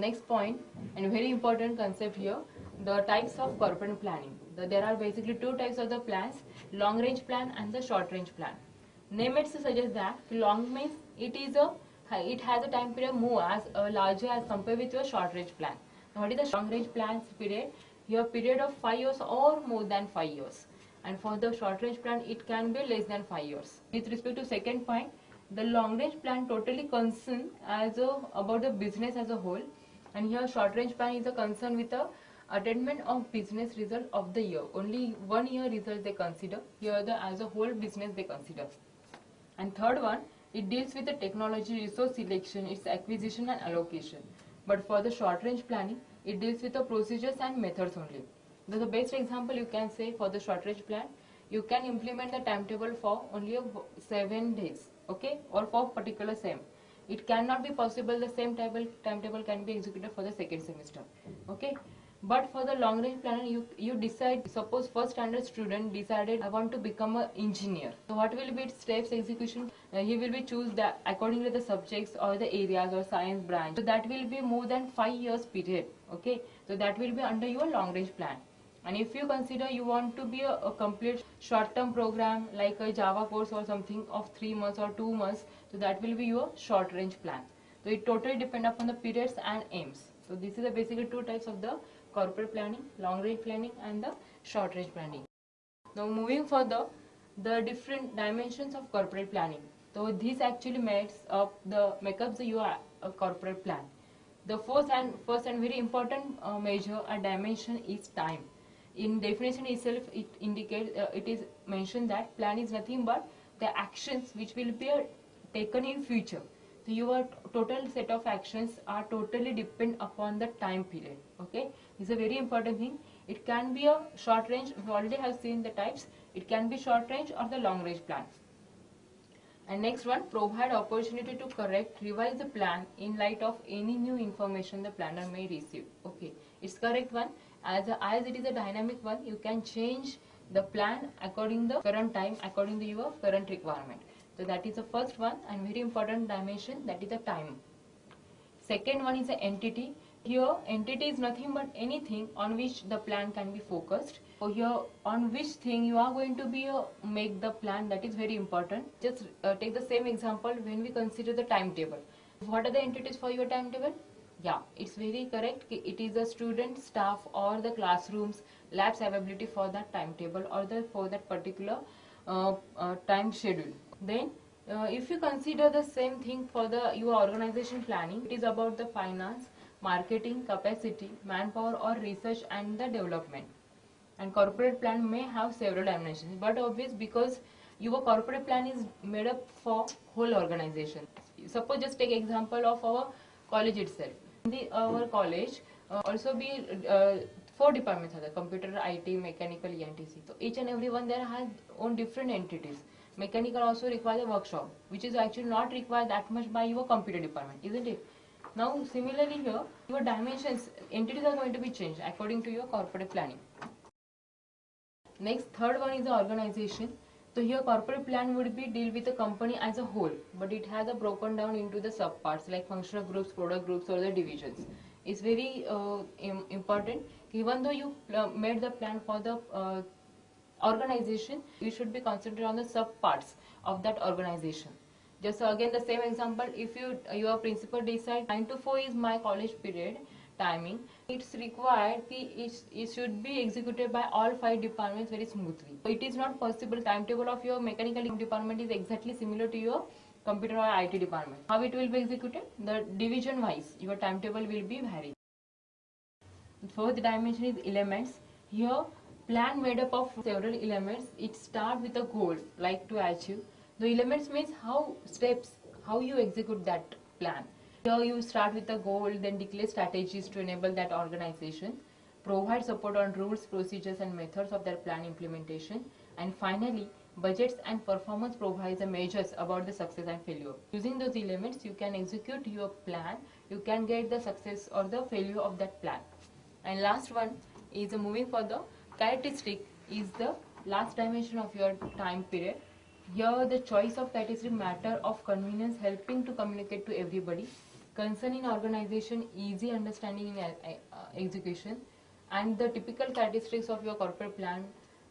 next point and very important concept here, the types of corporate planning. There are basically two types of the plans, long range plan and the short range plan. Name it suggests that long means it has a time period more as larger as compared with your short range plan. Now what is the long range plans period? Your period of 5 years or more than 5 years. And for the short range plan it can be less than 5 years. With respect to second point, the long range plan totally concern about the business as a whole, and here short range plan is a concern with the attainment of business result of the year. Only 1 year result they consider. Here as a whole business they consider. And third one, it deals with the technology resource selection, its acquisition and allocation. But for the short range planning, it deals with the procedures and methods only. The best example you can say for the short range plan, you can implement the timetable for only 7 days, okay, or for particular SEM. It cannot be possible the same timetable can be executed for the second semester, okay. But for the long range planner, you decide, suppose first standard student decided I want to become an engineer. So what will be its steps execution? He will be choose that according to the subjects or the areas or science branch. So that will be more than 5 years period, okay. So that will be under your long range plan. And if you consider you want to be a complete short-term program like a Java course or something of 3 months or 2 months, so that will be your short-range plan. So it totally depends upon the periods and aims. So this is the basically two types of the corporate planning, long-range planning and the short-range planning. Now moving further, the different dimensions of corporate planning. So this actually makes up your corporate plan. The first and very important measure or dimension is time. In definition itself, it indicates it is mentioned that plan is nothing but the actions which will be taken in future. So your total set of actions are totally depend upon the time period. Okay, this is a very important thing. It can be a short range. We already have seen the types. It can be short range or the long range plan. And next one, provide opportunity to correct, revise the plan in light of any new information the planner may receive. Okay, it's correct one. As it is a dynamic one, you can change the plan according to the current time, according to your current requirement. So that is the first one and very important dimension, that is the time. Second one is the entity. Here entity is nothing but anything on which the plan can be focused. So here on which thing you are going to be make the plan, that is very important. Just take the same example when we consider the timetable. What are the entities for your timetable? Yeah, it's very correct. It is the student, staff or the classrooms, labs availability for that timetable or for that particular time schedule. Then if you consider the same thing for your organization planning, it is about the finance, marketing, capacity, manpower or research and the development. And corporate plan may have several dimensions, but obvious because your corporate plan is made up for whole organization. Suppose just take example of our college itself. In our college also be 4 departments are there: computer, IT, mechanical, ENTC. So each and every one there has own different entities. Mechanical also requires a workshop, which is actually not required that much by your computer department, isn't it? Now similarly here, your dimensions, entities are going to be changed according to your corporate planning. Next, third one is the organization. So here corporate plan would be deal with the company as a whole, but it has a broken down into the subparts like functional groups, product groups or the divisions. It's very important. Even though you made the plan for the organization, you should be concentrated on the subparts of that organization. Just again the same example, if your principal decide 9 to 4 is my college period timing, it's required it should be executed by all 5 departments very smoothly. So it is not possible timetable of your mechanical department is exactly similar to your computer or IT department. How it will be executed? The division wise your timetable will be varied. Fourth dimension is elements. Here plan made up of several elements. It starts with a goal like to achieve. The elements means how you execute that plan. Here you start with a goal, then declare strategies to enable that organization, provide support on rules, procedures and methods of their plan implementation, and finally budgets and performance provides the measures about the success and failure. Using those elements you can execute your plan, you can get the success or the failure of that plan. And last one is moving for the characteristic is the last dimension of your time period. Here the choice of characteristic matter of convenience, helping to communicate to everybody. concern in organization, easy understanding in execution, and the typical characteristics of your corporate plan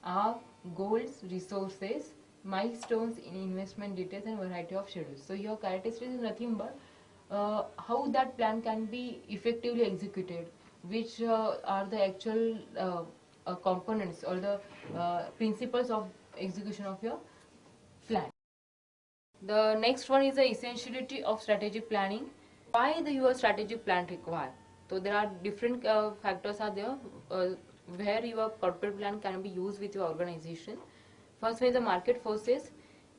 are goals, resources, milestones in investment details, and variety of schedules. So your characteristics is nothing but how that plan can be effectively executed, which are the actual components or the principles of execution of your plan. The next one is the essentiality of strategic planning. Why the your strategic plan required? So there are different factors are there where your corporate plan can be used with your organization. First is the market forces.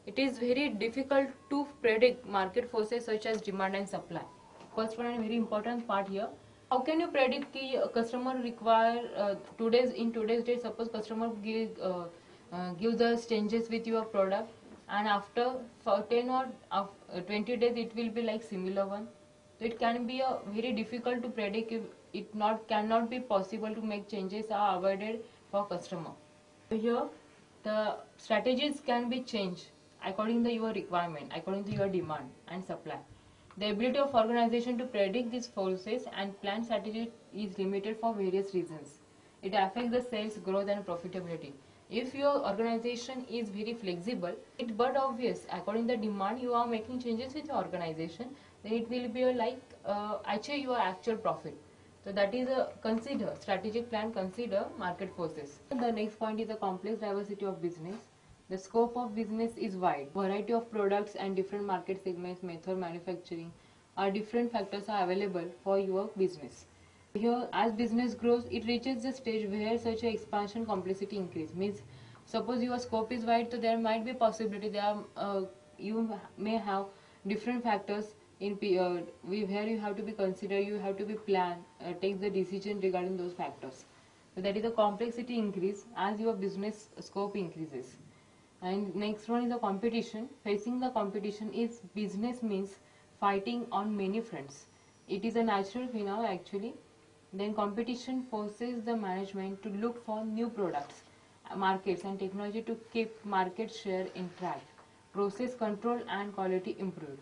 It is very difficult to predict market forces such as demand and supply. First one and very important part here. How can you predict the customer require today's date? Suppose customer gives us changes with your product, and after for 10 or 20 days it will be like similar one. So it can be a very difficult to predict if it not cannot be possible to make changes are avoided for customer. So here the strategies can be changed according to your requirement, according to your demand and supply. The ability of organization to predict these forces and plan strategy is limited for various reasons. It affects the sales growth and profitability. If your organization is very flexible, it's but obvious according to the demand you are making changes with your organization, then it will be like achieve your actual profit. So that is a consider strategic plan, consider market forces. The next point is the complex diversity of business. The scope of business is wide. Variety of products and different market segments, method manufacturing are different factors are available for your business. Here, as business grows, it reaches the stage where such a expansion complexity increase. Means, suppose your scope is wide, so there might be possibility there you may have different factors in where you have to be consider, you have to be plan, take the decision regarding those factors. So that is the complexity increase as your business scope increases. And next one is the competition. Facing the competition is business means fighting on many fronts. It is a natural phenomenon actually. Then competition forces the management to look for new products, markets and technology to keep market share in track, process control and quality improved.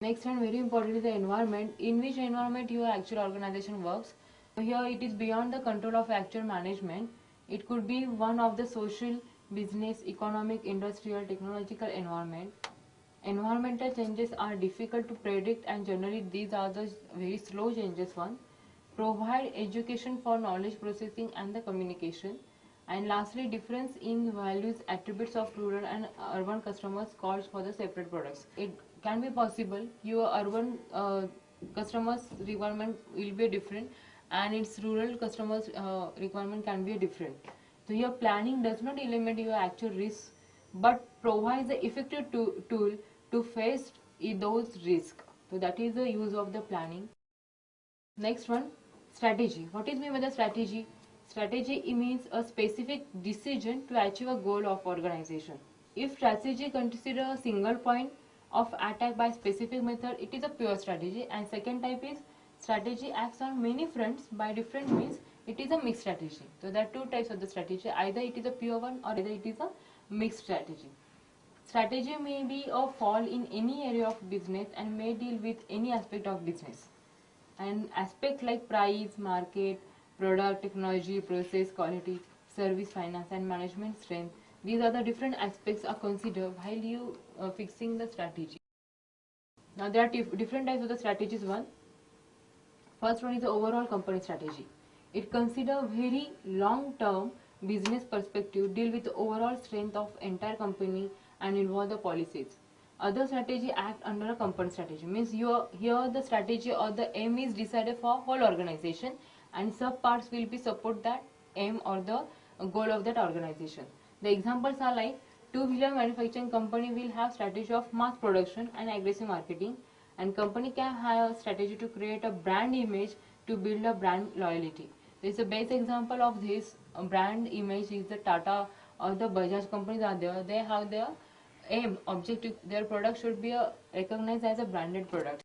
Next and very important is the environment, in which environment your actual organization works. Here it is beyond the control of actual management. It could be one of the social, business, economic, industrial, technological environment. Environmental changes are difficult to predict and generally these are the very slow changes one. Provide education for knowledge processing and the communication. And lastly, difference in values, attributes of rural and urban customers calls for the separate products. It can be possible your urban customers requirement will be different and its rural customers requirement can be different. So your planning does not eliminate your actual risks but provides the effective tool to face those risks. So that is the use of the planning. Next one, strategy. What is meant by the strategy? Strategy means a specific decision to achieve a goal of organization. If strategy consider a single point of attack by specific method, it is a pure strategy. And second type is strategy acts on many fronts by different means. It is a mixed strategy. So there are two types of the strategy. Either it is a pure one or either it is a mixed strategy. Strategy may be a fall in any area of business and may deal with any aspect of business. And aspects like price, market, product, technology, process, quality, service, finance and management strength. These are the different aspects are considered while you fixing the strategy. Now there are different types of the strategies. First one is the overall company strategy. It considers very long-term business perspective, deal with the overall strength of entire company and involve the policies. Other strategy act under a company strategy. Means here the strategy or the aim is decided for whole organization and sub parts will be support that aim or the goal of that organization. The examples are like two-wheeler manufacturing company will have strategy of mass production and aggressive marketing, and company can have a strategy to create a brand image to build a brand loyalty. This is a best example of this brand image is the Tata or the Bajaj companies are there. They have their aim, objective, their product should be recognized as a branded product.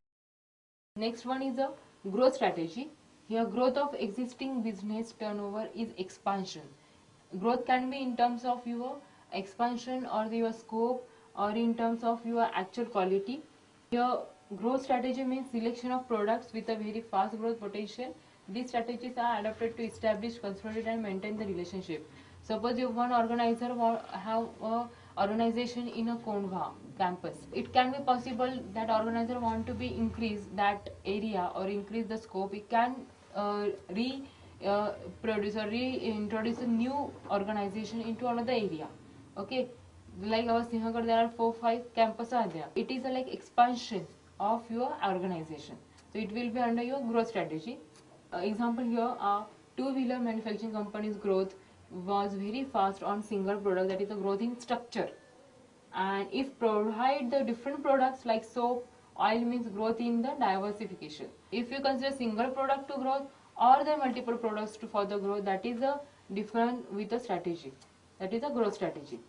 Next one is the growth strategy. Here growth of existing business turnover is expansion. Growth can be in terms of your expansion or your scope or in terms of your actual quality. Here Growth strategy means selection of products with a very fast growth potential. These strategies are adapted to establish, consolidate and maintain the relationship. Suppose if one organizer have a organization in a Kondwa campus, it can be possible that organizer want to be increase that area or increase the scope. It can produce or reintroduce a new organization into another area. Okay, like our Sinhagad, there are 4-5 campuses are there. It is a like expansion of your organization. So it will be under your growth strategy. Example here, two-wheeler manufacturing company's growth was very fast on single product, that is a growth in structure. And if provide the different products like soap, oil means growth in the diversification. If you consider single product to growth or the multiple products to further growth, that is a different with a strategy. That is a growth strategy.